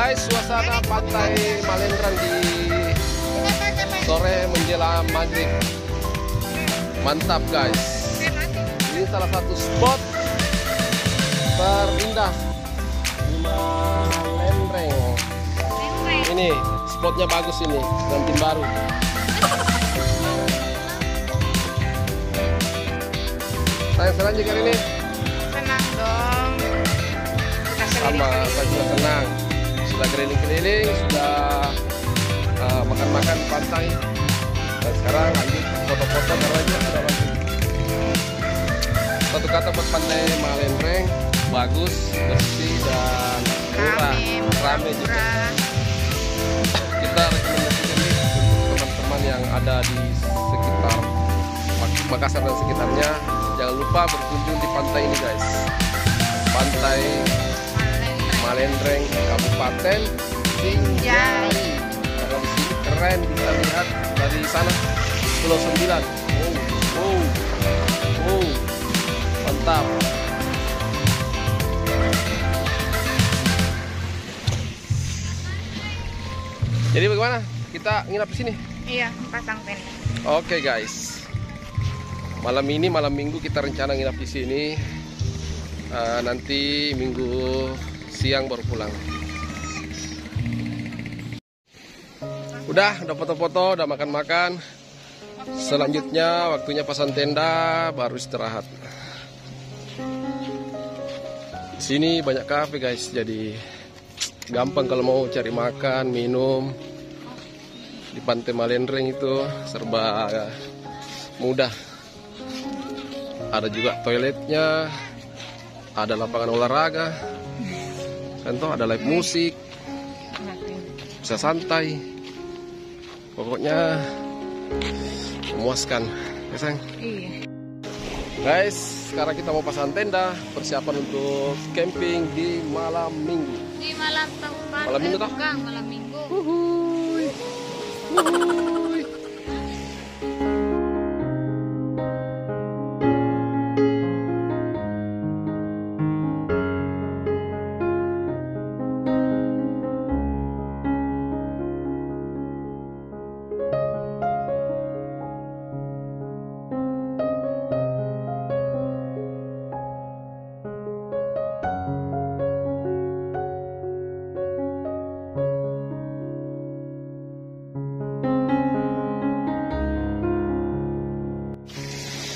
Guys, suasana pantai Malendrang di sore menjelang maghrib. Mantap guys. Ini salah satu spot terindah di Malendrang. Ini spotnya bagus ini, Gantin Baru. Saya senang juga ini. Senang dong. Sama, saya juga senang. Sudah keliling-keliling, sudah makan-makan di pantai. Dan sekarang lanjut foto-foto karena dia sudah lanjut. Satu kata buat pantai Malendrang, bagus, bersih dan murah, rame juga. Kita rekomendasikan nih untuk teman-teman yang ada di sekitar Makassar dan sekitarnya, jangan lupa berkunjung di pantai ini guys. Pantai Malendrang, Kabupaten Binjai. Karena di sini keren, bisa lihat dari sana Pulau 9. Mantap. Jadi bagaimana? Kita nginap di sini? Iya, pasang tenda. Oke guys. Malam ini malam Minggu kita rencana nginap di sini. Nanti Minggu siang baru pulang. Udah foto-foto, udah makan-makan. Selanjutnya waktunya pasang tenda, baru istirahat. Di sini banyak kafe guys, jadi gampang kalau mau cari makan, minum. Di pantai Malendrang itu serba mudah. Ada juga toiletnya, ada lapangan olahraga, contoh ada live musik, bisa santai. Pokoknya memuaskan, ya sayang? Iya. Guys, sekarang kita mau pasang tenda, persiapan untuk camping di malam Minggu. Di malam Taubat. Malam Minggu toh? Bukan, malam Minggu. Uhuy.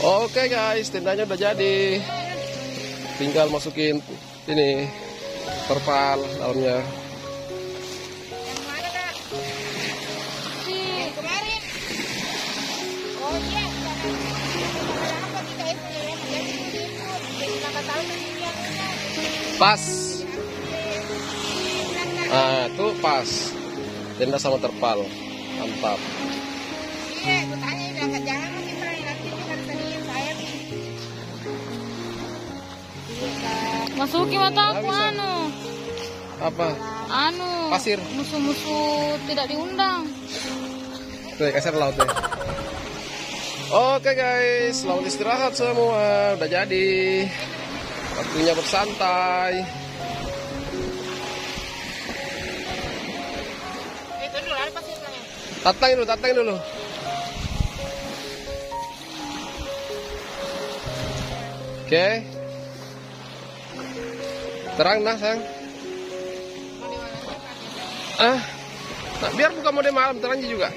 Oke guys, tendanya udah jadi. Tinggal masukin ini terpal dalamnya. Yang mana, Kak? Kemarin. Oh iya, apa kita itu ya? Pas. Nah, tuh pas. Tenda sama terpal. Mantap. Iya, gue tanya bilang jangan masih tanya nanti kan tadi saya. Masuki mata aku anu. Apa? Anu. Pasir. Musuh-musuh tidak diundang. Tuh, kasar laut deh. Oke guys, selamat istirahat semua. Udah jadi. Waktunya bersantai. Itu dulu ada pasirnya. Tatang dulu. Oke. Terang nah, sayang. Nah, biar buka mode malam terangnya juga.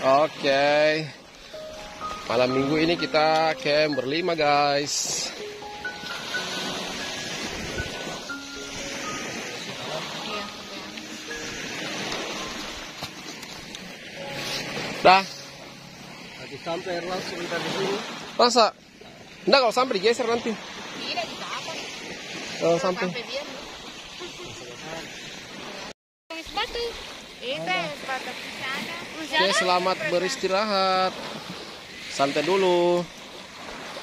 Oke. Malam Minggu ini kita camp berlima, guys. Dah. Nanti sampai langsung kita di sini. Masa? Enggak, kalau sampai digeser nanti. Tidak kita apa? Kalau sampai. Dia. Batu. Itu batu sana. Oke, selamat beristirahat. Santai dulu.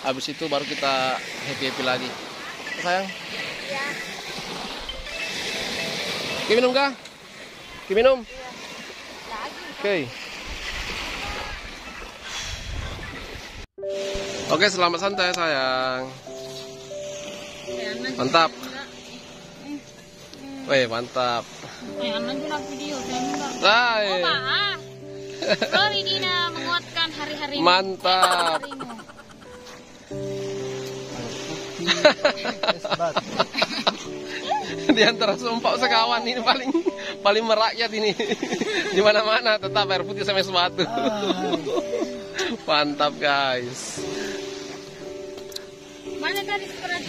Habis itu baru kita happy-happy lagi. Sayang. Iya. Oke, minum kah? Oke, minum. Lagi. Oke. Oke, selamat santai sayang. Mantap. Weh, mantap. Anak juga video saya enggak. Hai. Oh, Pak. Glory Dina menguatkan hari-hari ini. Mantap. Di antara sumpah sekawan ini paling merakyat ini. Di mana-mana tetap air putih sama es batu. Mantap guys. Mana tadi sekarang?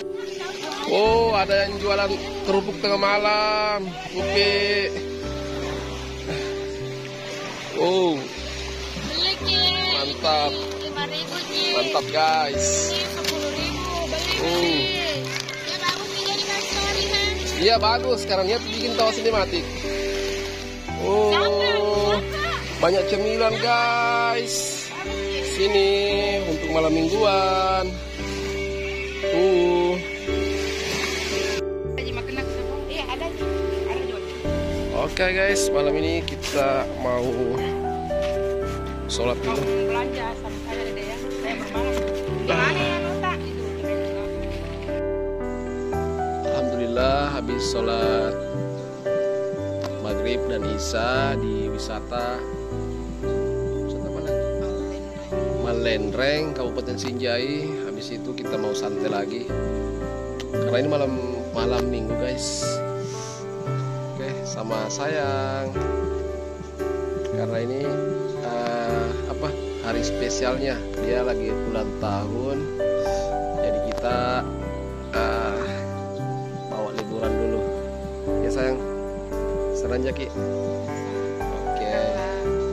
Oh, ada yang jualan kerupuk tengah malam. Oke. Oh, Beli Ki. mantap. 5.000 Ki. Mantap guys. Ki 10.000. Beli. Oh. Ya bagus nih jadi story ha. Iya bagus, sekarang niat bikin tawa sinematik. Oh, banyak cemilan guys. Sini untuk malam mingguan. Iya ada juga. Oke guys, malam ini kita mau sholat dulu. Belanja sama saya deh ya. Saya bermalam. Gimana ya Nota? Alhamdulillah habis sholat maghrib dan isya di wisata mana? Malenreng, Kabupaten Sinjai. Habis itu kita mau santai lagi. Karena ini malam minggu guys. Oke, sama sayang. Karena ini hari spesialnya. Dia lagi ulang tahun. Jadi kita bawa liburan dulu. Ya sayang. Senang Jaki. Oke.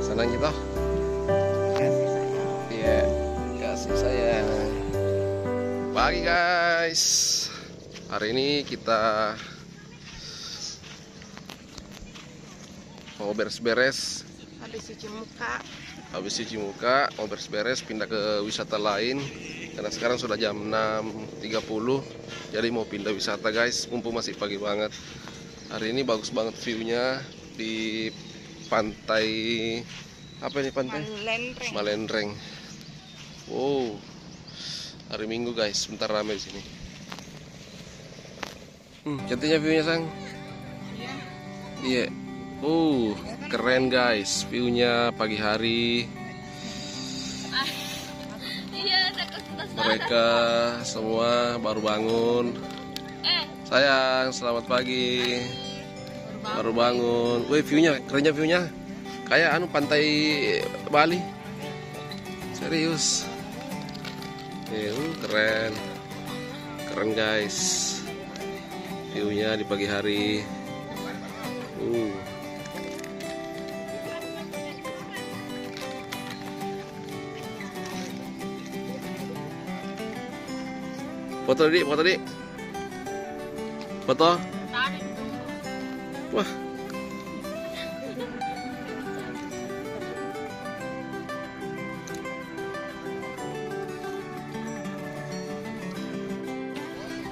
Senang gitu. Iya, kasih sayang. Pagi guys. Hari ini kita mau beres-beres. Habis cuci muka, mau beres-beres pindah ke wisata lain. Karena sekarang sudah jam 6.30. Jadi mau pindah wisata guys, mumpung masih pagi banget. Hari ini bagus banget view-nya di pantai, apa ini pantai? Malenreng. Wow. Hari Minggu guys, sebentar ramai di sini. Cantiknya view-nya sang. Iya. Keren guys, view-nya pagi hari. Mereka semua baru bangun. Sayang, selamat pagi. Baru bangun. Wih, view-nya, kerennya view-nya. Kayak pantai Bali. Serius. Keren. Keren guys. View-nya di pagi hari. Foto dik, foto dik. Foto. Wah.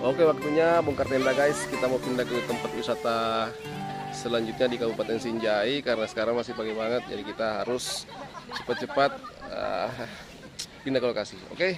Oke, waktunya bongkar tenda guys. Kita mau pindah ke tempat wisata selanjutnya di Kabupaten Sinjai. Karena sekarang masih pagi banget, jadi kita harus cepat-cepat pindah ke lokasi. Oke.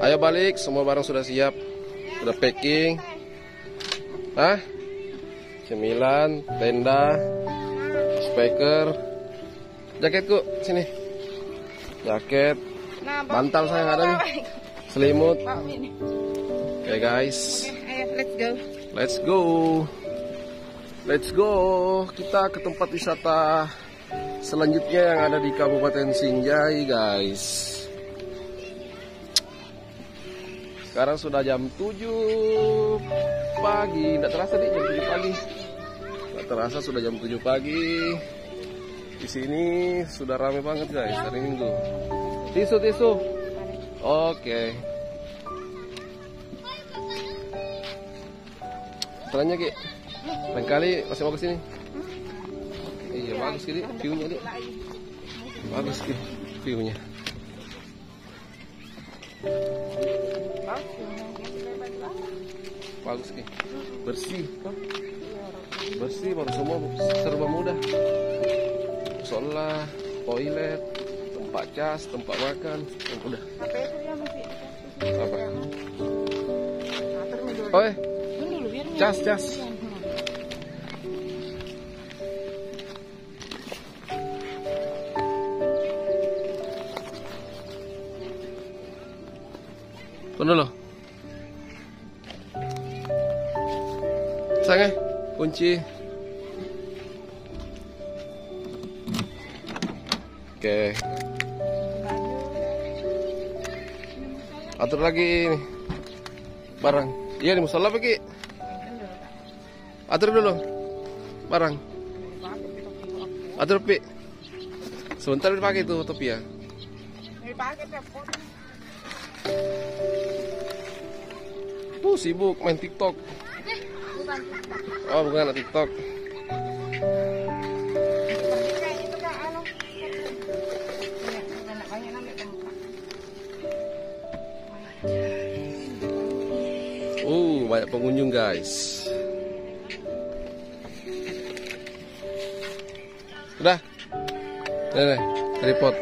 Ayo balik, semua barang sudah siap, sudah packing. Cemilan, tenda, speaker, jaketku sini, jaket, bantal saya ada nih, selimut. Oke guys, let's go, kita ke tempat wisata selanjutnya yang ada di Kabupaten Sinjai guys. Sekarang sudah jam 7 pagi. Nggak terasa nih jam 7 pagi. Nggak terasa sudah jam 7 pagi. Di sini sudah ramai banget guys hari Minggu. Tisu. Oke. Teranya Ki. Lain kali masih bagus ini. Iya bagus Ki, view-nya Dik. Bagus Ki, view-nya. Bagus Ki. Bersih. Bersih baru semua serba mudah. Musola, toilet, tempat cas, tempat makan, udah. Apa? Oh, cas. Tunggu dulu. Sayang, kunci. Oke. Atur lagi nih. Barang. Iya di musola Ki. Atur dulu. Barang. Atur Pi. Sebentar dipakai tuh topi ya. Sibuk main TikTok. Oh, bukan TikTok. Banyak pengunjung guys. Udah. Nih, tripod.